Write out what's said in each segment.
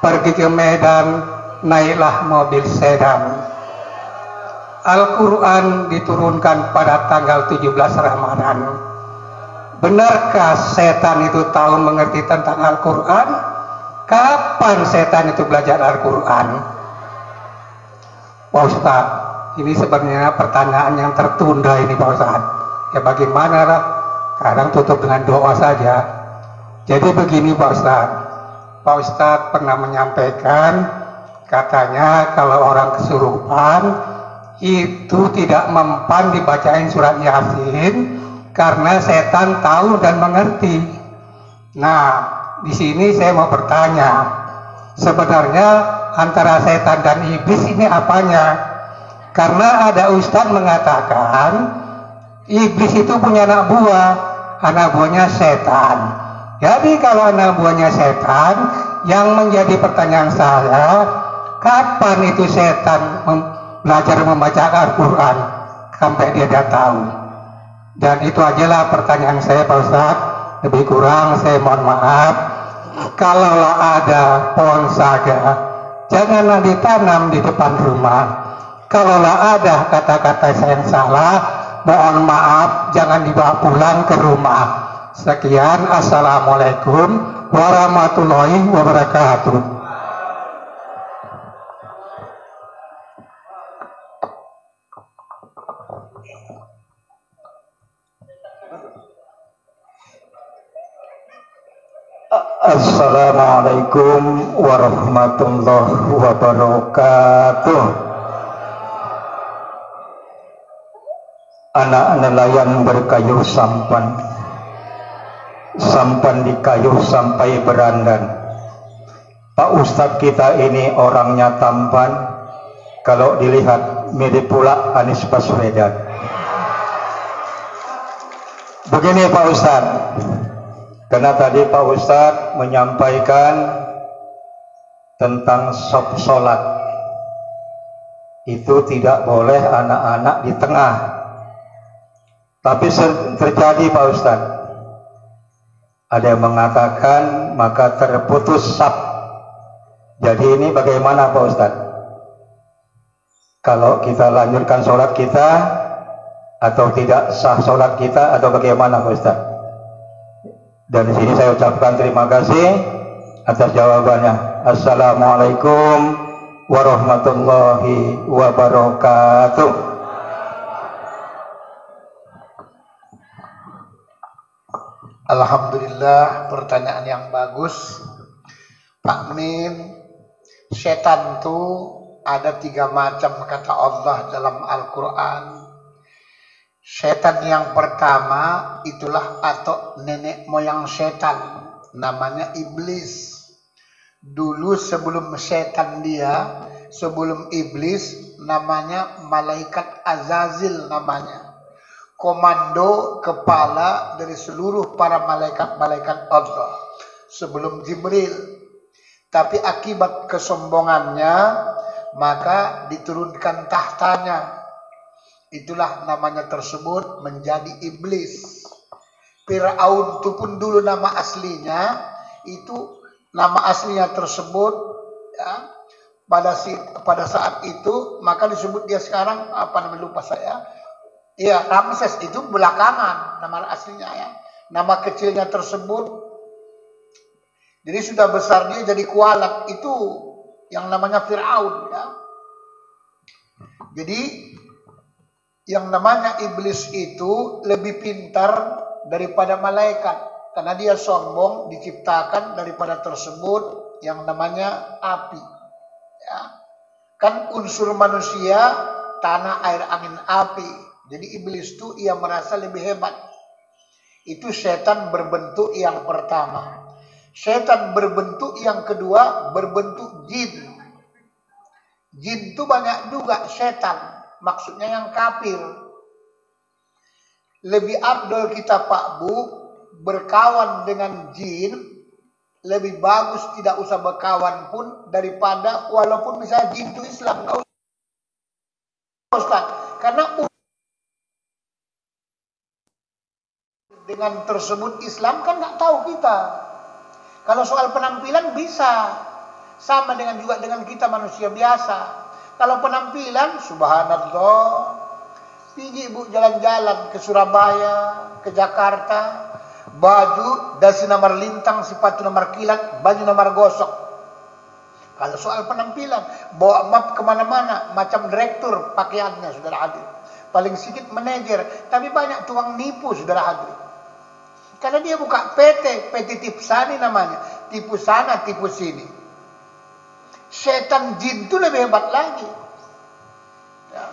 pergi ke Medan, naiklah mobil sedan. Al-Quran diturunkan pada tanggal 17 Ramadan. Benarkah setan itu tahu mengerti tentang Al-Quran? Kapan setan itu belajar Al-Quran? Pak Ustadz, ini sebenarnya pertanyaan yang tertunda ini Pak Ustadz. Ya bagaimana lah, kadang tutup dengan doa saja. Jadi begini Pak Ustadz, Pak Ustadz pernah menyampaikan, katanya kalau orang kesurupan itu tidak mempan dibacain surat Yasin karena setan tahu dan mengerti. Nah, di sini saya mau bertanya, sebenarnya antara setan dan iblis ini apanya? Karena ada ustadz mengatakan iblis itu punya anak buahnya setan. Jadi kalau anak buahnya setan, yang menjadi pertanyaan saya, kapan itu setan belajar membaca Al-Quran sampai dia tidak tahu? Dan itu ajalah pertanyaan saya Pak Ustadz. Lebih kurang saya mohon maaf. Kalaulah ada pohon saga, janganlah ditanam di depan rumah. Kalaulah ada kata-kata saya yang salah, mohon maaf, jangan dibawa pulang ke rumah. Sekian, assalamualaikum warahmatullahi wabarakatuh. Assalamualaikum warahmatullahi wabarakatuh. Anak nelayan berkayu sampan, sampan di kayu sampai berandan. Pak Ustadz kita ini orangnya tampan, kalau dilihat mirip pula Anies Baswedan. Begini Pak Ustadz, karena tadi Pak Ustadz menyampaikan tentang sholat, itu tidak boleh anak-anak di tengah. Tapi terjadi Pak Ustadz, ada yang mengatakan maka terputus saf. Jadi ini bagaimana Pak Ustadz? Kalau kita lanjutkan sholat kita atau tidak sah sholat kita atau bagaimana Pak Ustadz? Dan di sini saya ucapkan terima kasih atas jawabannya. Assalamualaikum warahmatullahi wabarakatuh. Alhamdulillah, pertanyaan yang bagus Pak Min. Setan itu ada 3 macam kata Allah dalam Al-Quran. Setan yang pertama itulah atau nenek moyang setan, namanya iblis. Dulu sebelum setan dia, sebelum iblis, namanya malaikat Azazil namanya. Komando kepala dari seluruh para malaikat-malaikat Allah sebelum Jibril. Tapi akibat kesombongannya maka diturunkan tahtanya. Itulah namanya tersebut menjadi iblis. Fir'aun itu pun dulu nama aslinya, itu nama aslinya tersebut ya, pada saat itu maka disebut dia sekarang apa namanya lupa saya. Iya, Ramses itu belakangan nama aslinya ya. Nama kecilnya tersebut. Jadi sudah besar dia jadi kualat, itu yang namanya Fir'aun ya. Jadi yang namanya iblis itu lebih pintar daripada malaikat karena dia sombong, diciptakan daripada tersebut yang namanya api ya. Kan unsur manusia tanah, air, angin, api. Jadi iblis itu ia merasa lebih hebat. Itu setan berbentuk yang pertama. Setan berbentuk yang kedua berbentuk jin. Jin itu banyak juga setan, maksudnya yang kafir. Lebih afdol kita Pak Bu berkawan dengan jin, lebih bagus tidak usah berkawan pun daripada walaupun misalnya jin itu Islam, nggak usah Ustaz. Karena dengan tersebut Islam kan nggak tahu kita. Kalau soal penampilan bisa, Sama dengan juga dengan kita manusia biasa. Kalau penampilan, subhanallah, pergi ibu jalan-jalan ke Surabaya, ke Jakarta, baju dasi nomor lintang, sepatu nomor kilat, baju nomor gosok. Kalau soal penampilan, bawa map kemana-mana, macam direktur pakaiannya, saudara hadir. Paling sedikit manajer, tapi banyak tukang nipu, saudara hadir. Karena dia buka PT Tipsani namanya, tipu sana, tipu sini. Setan jin itu lebih hebat lagi. Ya.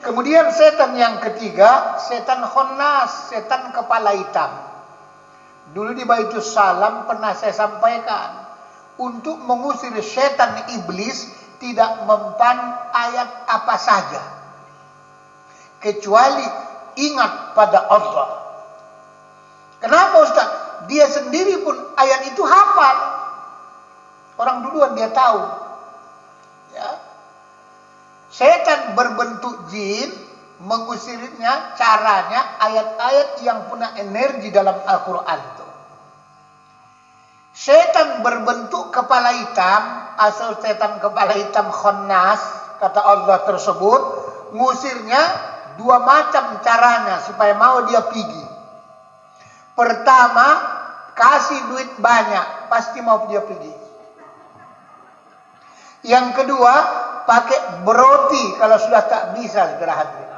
Kemudian setan yang ketiga, setan khonnas, setan kepala hitam. Dulu di Baitus Salam pernah saya sampaikan, untuk mengusir setan iblis tidak mempan ayat apa saja, kecuali ingat pada Allah. Kenapa Ustaz? Dia sendiri pun ayat itu hafal. Orang duluan dia tahu. Ya. Setan berbentuk jin, mengusirnya caranya ayat-ayat yang punya energi dalam Al-Quran itu. Setan berbentuk kepala hitam, asal setan kepala hitam khonnas, kata Allah tersebut, ngusirnya dua macam caranya supaya mau dia pergi. Pertama, kasih duit banyak, pasti mau dia pergi. Yang kedua, pakai beroti kalau sudah tak bisa, saudara hadirin.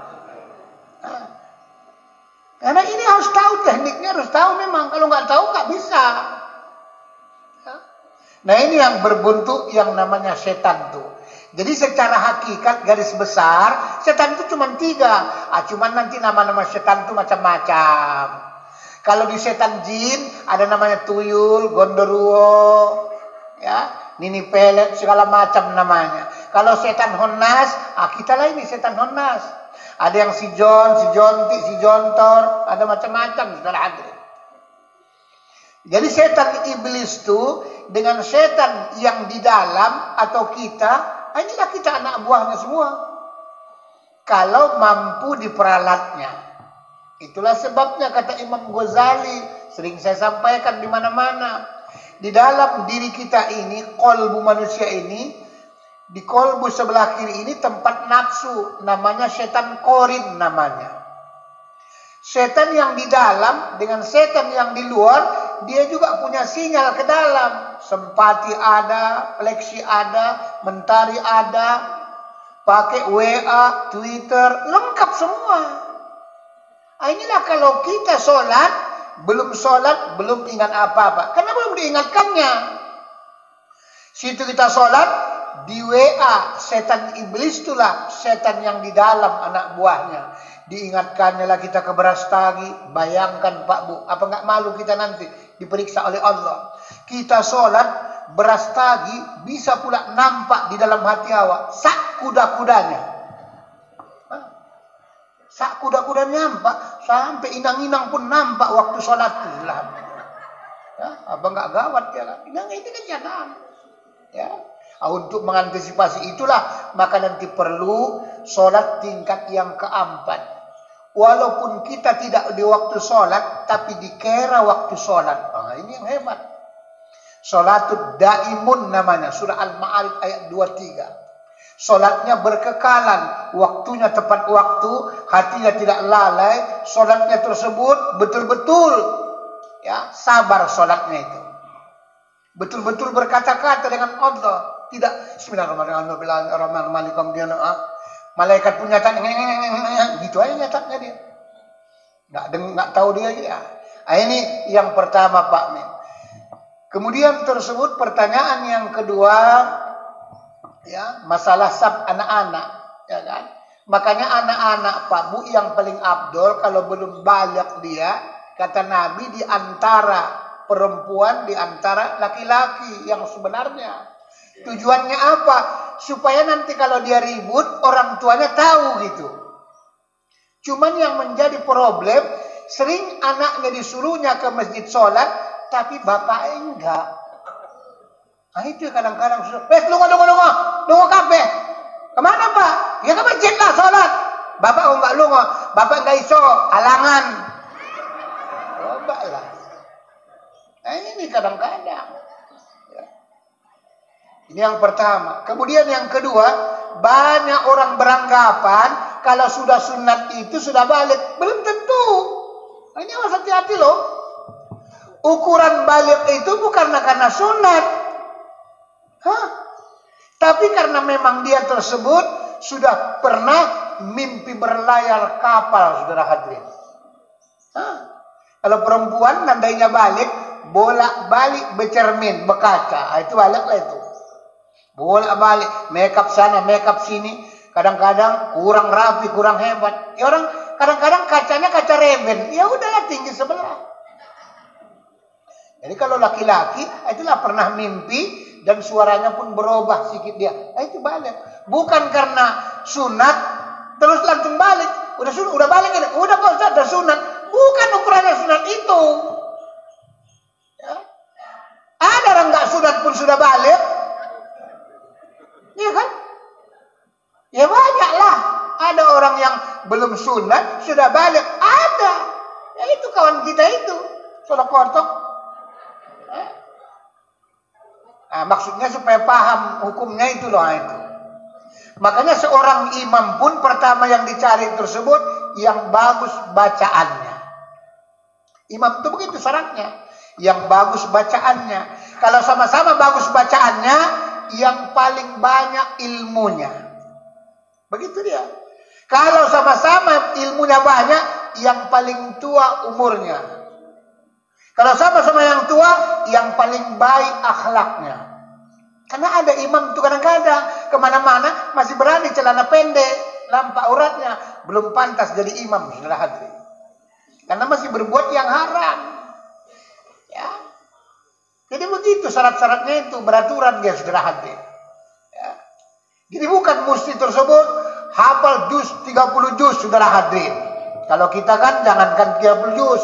Karena ini harus tahu tekniknya, harus tahu memang. Kalau nggak tahu nggak bisa. Nah ini yang berbentuk yang namanya setan tuh. Jadi secara hakikat garis besar, setan itu cuma 3. Cuman nanti nama-nama setan itu macam-macam. Kalau di setan jin ada namanya tuyul, gondoruo, ya, nini pelet, segala macam namanya. Kalau setan honnas, kita lah ini setan honnas. Ada yang si John, si Jonti, si Jontor, ada macam-macam, saudara hadirin. Jadi setan iblis itu dengan setan yang di dalam atau kita, inilah kita anak buahnya semua. Kalau mampu diperalatnya. Itulah sebabnya kata Imam Ghazali, sering saya sampaikan di mana-mana. Di dalam diri kita ini, kolbu manusia ini, di kolbu sebelah kiri ini tempat nafsu, namanya setan korin namanya. Setan yang di dalam dengan setan yang di luar, dia juga punya sinyal ke dalam. Sempati ada, pleksi ada, mentari ada, pakai WA, Twitter, lengkap semua. Inilah kalau kita sholat, belum ingat apa-apa. Karena belum diingatkannya. Situ kita sholat, di WA, setan iblis itulah setan yang di dalam anak buahnya. Diingatkannya lah kita ke Brastagi. Bayangkan Pak Bu, apa nggak malu kita nanti diperiksa oleh Allah. Kita sholat, Brastagi bisa pula nampak di dalam hati awak. Sak kuda-kudanya. Sak kuda-kuda nampak, sampai inang-inang pun nampak waktu sholat itu. Ya, apa nggak gawat ya kan? Inang itu kenyataan. Ya. Untuk mengantisipasi itulah, maka nanti perlu sholat tingkat yang keempat. Walaupun kita tidak di waktu sholat, tapi dikira waktu sholat. Ini yang hebat. Sholatud daimun namanya, surah Al-Ma'arij ayat 23. Sholatnya berkekalan, waktunya tepat waktu, hatinya tidak lalai, sholatnya tersebut betul-betul ya sabar sholatnya itu. Betul-betul berkata-kata dengan Allah, tidak Bismillahirrahmanirrahim. Malaikat pun nyata, gitu aja nyatanya dia. Nggak tahu dia ya. Ini yang pertama Pak Min. Kemudian tersebut pertanyaan yang kedua, ya, masalah sab anak-anak, ya kan? Makanya anak-anak Pak Bu yang paling abdol kalau belum balik dia, kata Nabi, di antara perempuan, di antara laki-laki yang sebenarnya. Tujuannya apa? Supaya nanti kalau dia ribut, orang tuanya tahu gitu. Cuman yang menjadi problem, sering anaknya disuruhnya ke masjid sholat, tapi bapaknya enggak. Nah itu kadang-kadang sudah, lungo kabeh. Kemana Pak? Ya ke masjid lah sholat. Bapak enggak lungo, bapak enggak iso, halangan. Coba lah. Nah ini kadang-kadang. Ya. Ini yang pertama. Kemudian yang kedua, banyak orang beranggapan kalau sudah sunat itu sudah balik. Belum tentu. Nah, ini harus hati-hati loh. Ukuran balik itu bukan karena sunat. Tapi karena memang dia tersebut sudah pernah mimpi berlayar kapal, saudara hadirin. Kalau perempuan nandainya balik, bolak-balik bercermin, berkaca. Itu baliklah itu. Bolak-balik, makeup sana, makeup sini. Kadang-kadang kurang rapi, kurang hebat. Ya orang kadang-kadang kacanya kaca Ray-Ban. Ya udahlah tinggi sebelah. Jadi kalau laki-laki, itulah pernah mimpi dan suaranya pun berubah sedikit dia. Itu balik. Bukan karena sunat terus langsung balik. Udah balik ini. Udah kok Ustaz, udah sunat. Bukan ukurannya sunat itu. Ya. Ada orang nggak sunat pun sudah balik. Iya kan? Ya banyak lah. Ada orang yang belum sunat sudah balik. Ada. Ya itu kawan kita itu. Sudah kotok. Nah, maksudnya supaya paham hukumnya itu loh itu. Makanya seorang imam pun pertama yang dicari tersebut yang bagus bacaannya. Imam itu begitu syaratnya. Yang bagus bacaannya. Kalau sama-sama bagus bacaannya, yang paling banyak ilmunya. Begitu dia. Kalau sama-sama ilmunya banyak, yang paling tua umurnya. Kalau sama-sama yang tua, yang paling baik akhlaknya. Karena ada imam itu kadang-kadang kemana-mana masih berani celana pendek, nampak auratnya, belum pantas jadi imam, saudara hadirin. Karena masih berbuat yang haram. Ya. Jadi begitu syarat-syaratnya itu beraturan dia, saudara hadirin. Ya. Jadi bukan mesti tersebut hafal juz 30 juz, saudara hadirin. Kalau kita kan jangankan 30 juz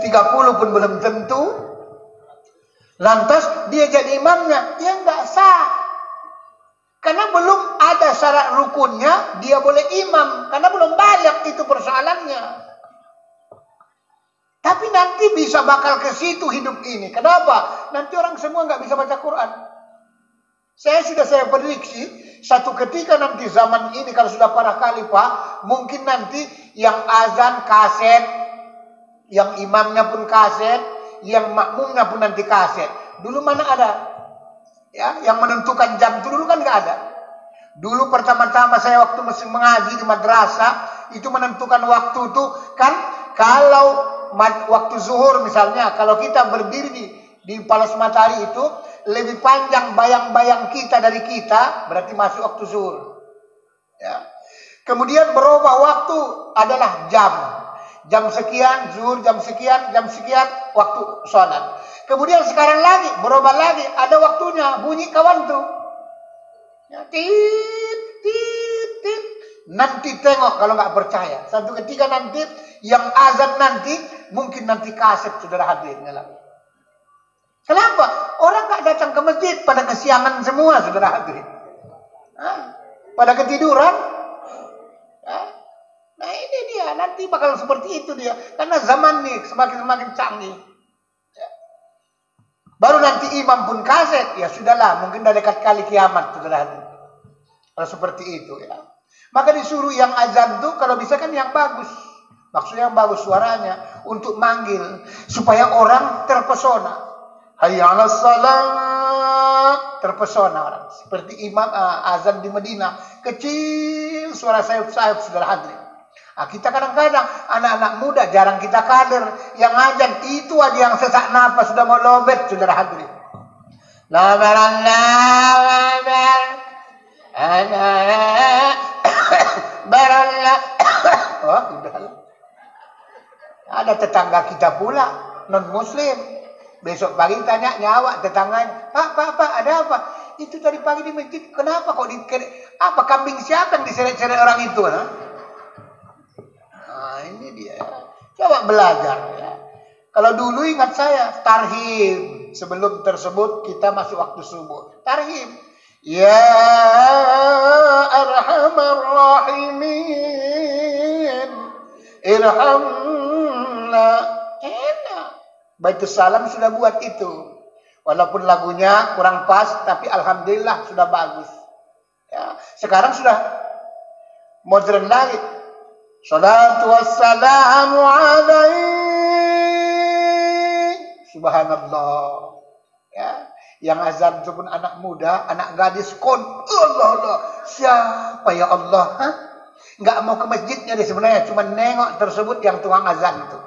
30 pun belum tentu. Lantas dia jadi imamnya, ya enggak sah. Karena belum ada syarat rukunnya, dia boleh imam. Karena belum balik, itu persoalannya. Tapi nanti bisa bakal ke situ hidup ini. Kenapa? Nanti orang semua nggak bisa baca Quran. Saya prediksi, satu ketika nanti zaman ini kalau sudah parah kali Pak, mungkin nanti yang azan kaset, yang imamnya pun kaset, yang makmumnya pun nanti kaset. Dulu mana ada? Ya, yang menentukan jam itu dulu kan nggak ada. Dulu pertama-tama saya waktu masih mengaji di madrasah, itu menentukan waktu itu kan kalau waktu zuhur misalnya, kalau kita berdiri di palas matahari itu lebih panjang bayang-bayang kita dari kita, berarti masuk waktu zuhur. Ya. Kemudian berubah waktu adalah jam. Jam sekian, zuhur, jam sekian, waktu sholat. Kemudian sekarang lagi, berubah lagi, ada waktunya, bunyi kawan tuh. Ya, tit, tit, tit. Nanti tengok kalau nggak percaya. Satu ketika nanti, yang azan nanti, mungkin nanti kaset, saudara hadirin. Kenapa? Orang nggak datang ke masjid pada kesiangan semua, saudara hadirin. Pada ketiduran. Nah ini dia, nanti bakal seperti itu dia. Karena zaman nih semakin canggih. Baru nanti imam pun kaset, ya sudahlah, mungkin udah dekat kali kiamat, saudara hadirin. Kalau seperti itu ya. Maka disuruh yang azan tuh kalau bisa kan yang bagus. Maksudnya yang bagus suaranya untuk manggil supaya orang terpesona. Hayya 'alas shalah, terpesona orang. Seperti imam azan di Madinah, kecil suara sayup-sayup, saudara hadirin. Nah, kita kadang-kadang anak-anak muda jarang kita kader, yang azan itu aja yang sesak nafas sudah mau lobet, saudara hadirin. Labar barallah. Oh, udahlah. Ada tetangga kita pula non muslim. Besok pagi tanya nyawa tetangganya, Pak, ada apa? Itu tadi pagi di masjid, kenapa kok apa kambing siapa yang diseret-seret orang itu? Nah, ini dia. Coba belajar ya. Kalau dulu ingat saya, tarhim. Sebelum tersebut kita masuk waktu subuh. Tarhim. Ya arhamar rahimin. Irhamna. Enak. Baitus Salam sudah buat itu. Walaupun lagunya kurang pas, tapi alhamdulillah sudah bagus. Ya, sekarang sudah modern lagi. Salatu wassalamu alaihi. Subhanallah. Ya, yang azan itu pun anak muda, anak gadis Allah. Siapa ya Allah? Hah? Nggak mau ke masjidnya dia sebenarnya, cuma nengok tersebut yang tukang azan itu.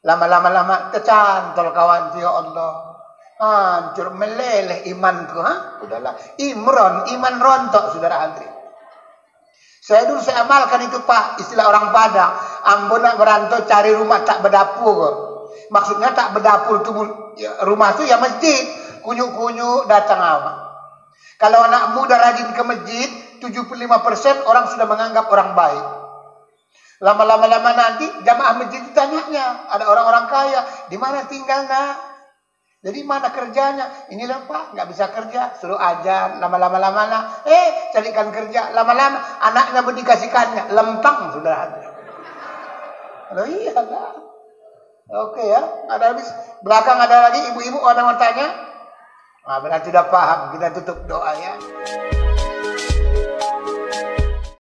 Lama-lama kecantol kawan ya Allah. Hancur meleleh imanku. Udahlah, iman rontok saudara Andri. Saya amalkan itu Pak, istilah orang Padang. Ambon nak merantau cari rumah tak berdapur. Maksudnya tak berdapur itu rumah itu ya masjid. Kunyuk-kunyuk datang awak. Kalau anak muda rajin ke masjid, 75% orang sudah menganggap orang baik. Lama-lama nanti jamaah masjid ditanyanya, ada orang-orang kaya, di mana tinggal nak? Jadi mana kerjanya? Inilah Pak, nggak bisa kerja, suruh ajar. Lama-lama carikan kerja. Lama-lama anaknya pun dikasihkannya, lempang sudah ada. Oh iya lah. Oke ya, ada habis. Belakang ada lagi ibu-ibu orang mau tanya. Nah, berarti sudah paham. Kita tutup doa ya.